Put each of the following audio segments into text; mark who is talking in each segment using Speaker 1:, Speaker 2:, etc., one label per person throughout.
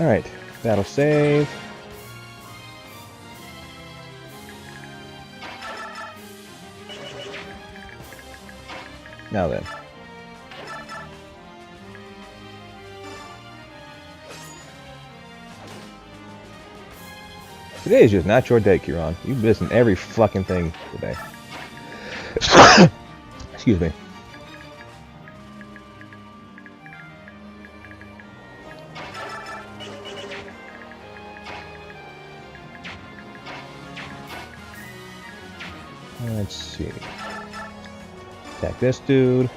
Speaker 1: Alright, that'll save. Now then. Today is just not your day, Kieran. You've missing every fucking thing today. Excuse me. Let's see. Attack this dude.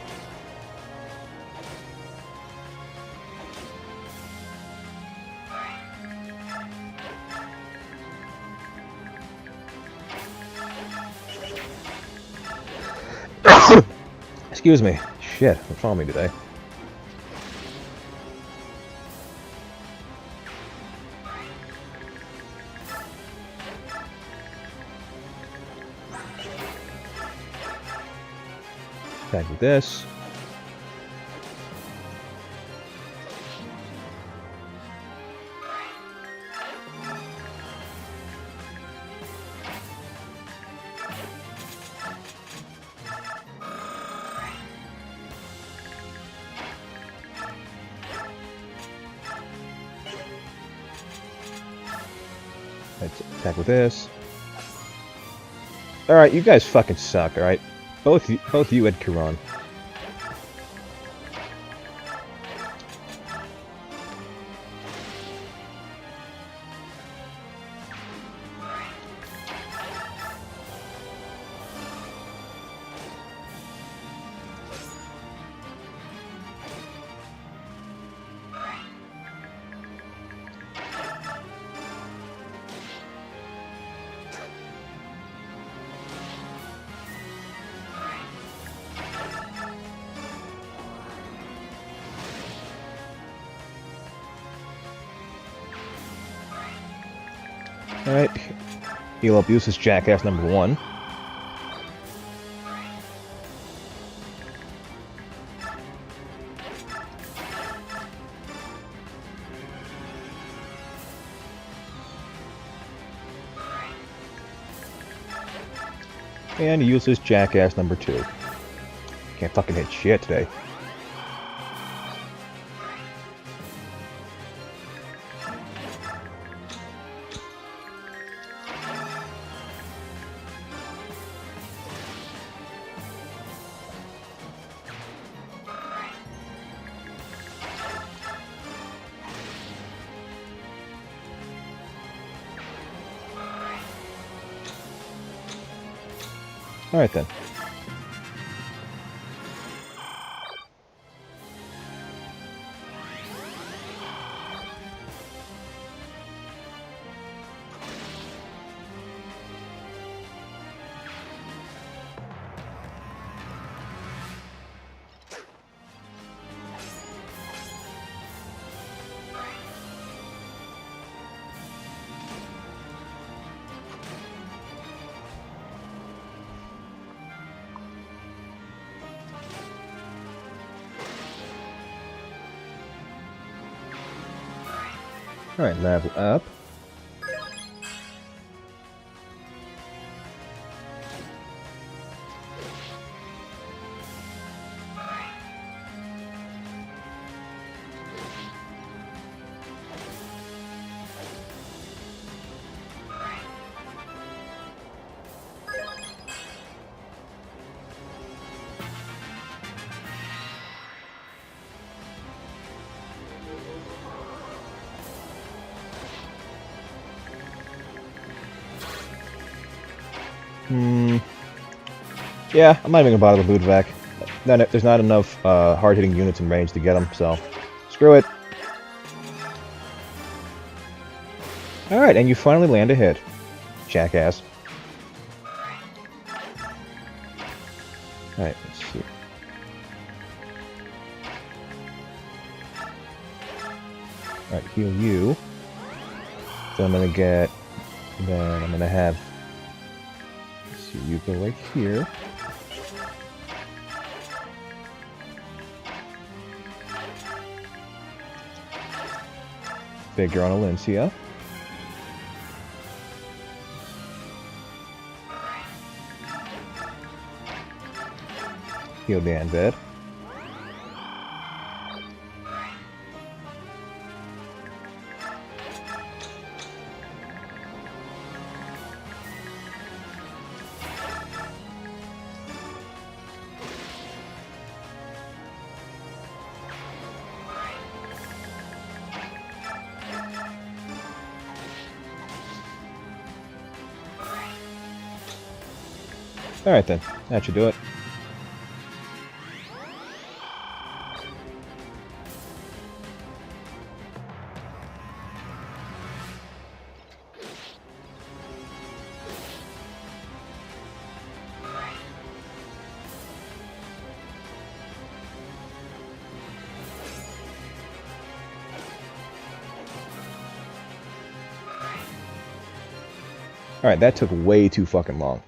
Speaker 1: Excuse me. Shit, what's wrong with me today? Attack with this. Let's attack with this. Alright, you guys fucking suck, alright? Both you and Kiran. Alright. He'll abuse his jackass number 1. And he uses jackass number 2. Can't fucking hit shit today. Alright then. Alright, level up. Yeah, I'm not even gonna bother with Ludwig. There's not enough hard-hitting units in range to get him, so screw it. Alright, and you finally land a hit. Jackass. Alright, let's see. Alright, heal you. So I'm gonna get... Then I'm gonna have... Let's see, you go right here. Figure on Alencia. Heal Dan dead. Alright then, that should do it. Alright, that took way too fucking long.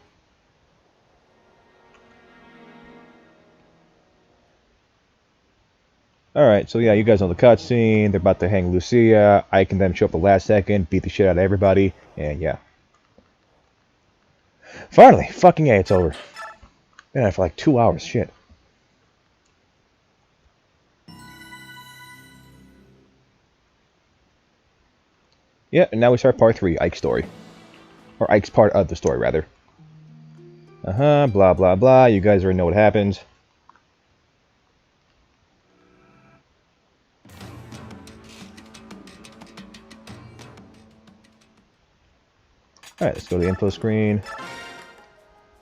Speaker 1: Alright, so yeah, you guys know the cutscene. They're about to hang Lucia. I can then show up the last second, beat the shit out of everybody, and yeah. Finally, fucking A, it's over. Man, for like 2 hours, shit. Yeah, and now we start part 3, Ike's story. Or Ike's part of the story, rather. Blah, blah, blah. You guys already know what happens. Alright, let's go to the info screen.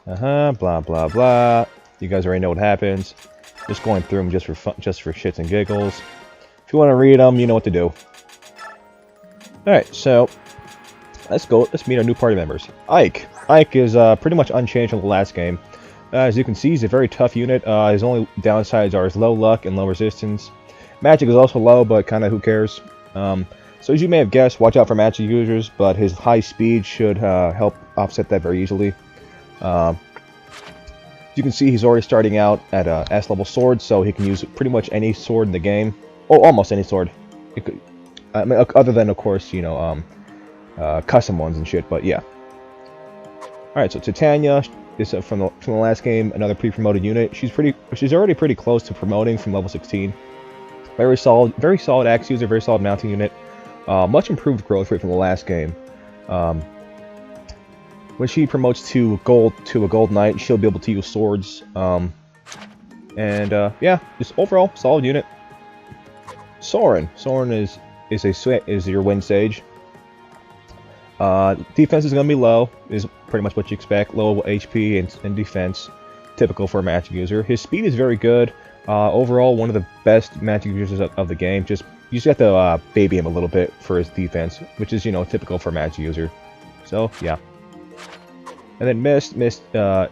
Speaker 1: Blah, blah, blah. You guys already know what happens. Just going through them just for fun, just for shits and giggles. If you want to read them, you know what to do. Alright, so let's go. Let's meet our new party members. Ike. Ike is pretty much unchanged from the last game. As you can see, he's a very tough unit. His only downsides are his low luck and low resistance. Magic is also low, but kind of who cares. So as you may have guessed, watch out for magic users, but his high speed should help offset that very easily. As you can see, he's already starting out at S level sword, so he can use pretty much any sword in the game. Oh, almost any sword. It could, I mean, other than, of course, you know, custom ones and shit, but yeah. Alright, so Titania is from the last game, another pre-promoted unit. She's already pretty close to promoting from level 16. Very solid axe user, very solid mounting unit. Much improved growth rate from the last game. When she promotes to a gold knight, she'll be able to use swords. Yeah, just overall solid unit. Soren is your wind sage. Defense is going to be low, is pretty much what you expect. Low HP and defense, typical for a magic user. His speed is very good. Overall, one of the best magic users of the game. You just have to baby him a little bit for his defense, which is, you know, typical for a magic user. So yeah. And then Mist,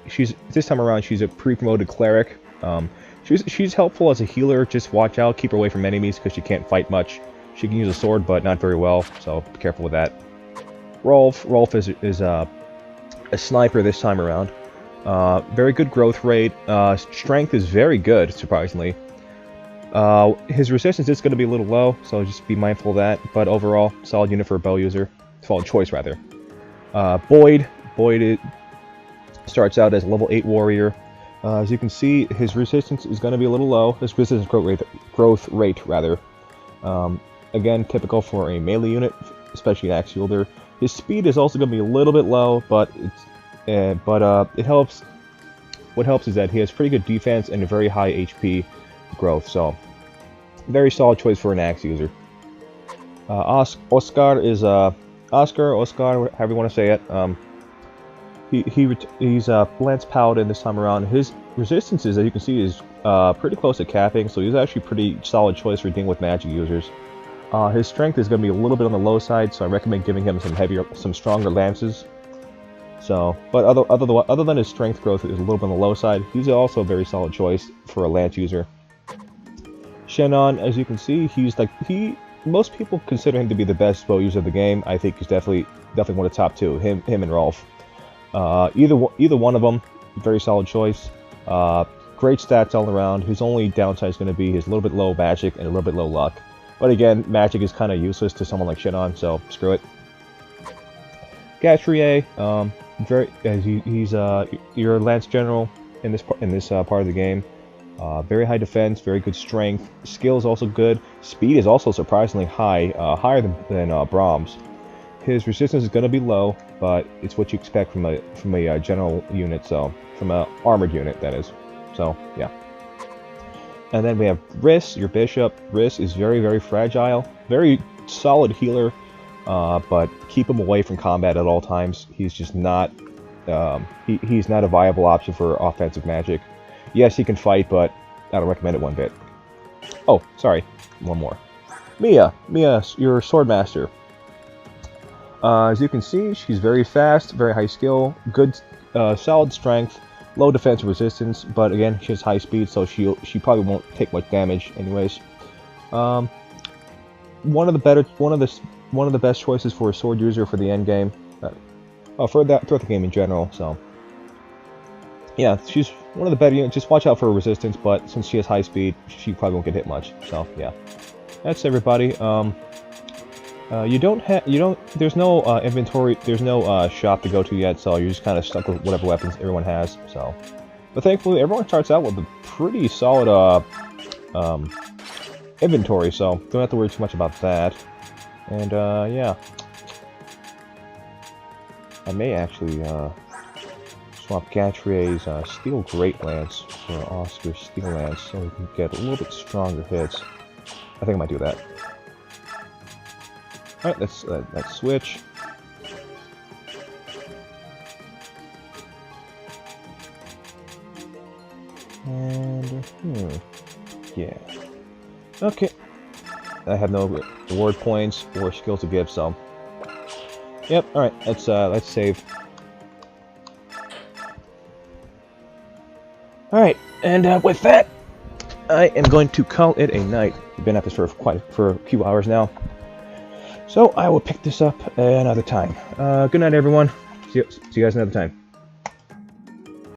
Speaker 1: she's this time around she's a pre-promoted cleric. She's helpful as a healer. Just watch out, keep her away from enemies because she can't fight much. She can use a sword, but not very well, so be careful with that. Rolf is a sniper this time around. Very good growth rate. Strength is very good, surprisingly. His resistance is going to be a little low, so just be mindful of that. But overall, solid unit for a bow user. Solid choice, rather. Boyd starts out as a level 8 warrior. As you can see, his resistance is going to be a little low. His resistance growth rate, rather. Again, typical for a melee unit, especially an axe wielder. His speed is also going to be a little bit low, but it helps. What helps is that he has pretty good defense and a very high HP growth, so very solid choice for an axe user. Oscar is Oscar, however you want to say it. He's Lance Paladin this time around. His resistances, as you can see, is pretty close to capping, so he's actually a pretty solid choice for dealing with magic users. His strength is going to be a little bit on the low side, so I recommend giving him some stronger lances. So, but other than his strength growth is a little bit on the low side, he's also a very solid choice for a lance user. Shannon, as you can see, most people consider him to be the best bow user of the game. I think he's definitely one of the top two. Him and Rolf. Either one of them, very solid choice. Great stats all around. His only downside is going to be his little bit low magic and a little bit low luck. But again, magic is kind of useless to someone like Shinon, so screw it. Gatrie, he's your Lance General in this part of the game. Very high defense, very good strength. Skill is also good. Speed is also surprisingly high, higher than Brahms. His resistance is going to be low, but it's what you expect from a general unit, so from a armored unit, that is. So yeah. And then we have Riss, your bishop. Riss is very, very fragile, very solid healer, but keep him away from combat at all times. He's just not he's not a viable option for offensive magic. Yes, he can fight, but I don't recommend it one bit. Oh, sorry, one more. Mia, your swordmaster. As you can see, she's very fast, very high skill, good, solid strength, low defense resistance, but again, she has high speed, so she probably won't take much damage, anyways. One of the best choices for a sword user for the end game, throughout the game in general. So, yeah, she's one of the better units. Just watch out for her resistance, but since she has high speed, she probably won't get hit much. So, yeah, that's everybody. There's no inventory, there's no shop to go to yet, so you're just kind of stuck with whatever weapons everyone has, so. But thankfully, everyone starts out with a pretty solid inventory, so don't have to worry too much about that. And, yeah. I may actually swap Gatrie's Steel Great Lance for Oscar's Steel Lance, so we can get a little bit stronger hits. I think I might do that. Alright, let's switch. And, yeah. Okay. I have no reward points or skills to give, so. Yep, alright, let's save. Alright, and with that, I am going to call it a night. We've been at this for a few hours now. So I will pick this up another time. Good night, everyone. See you guys another time.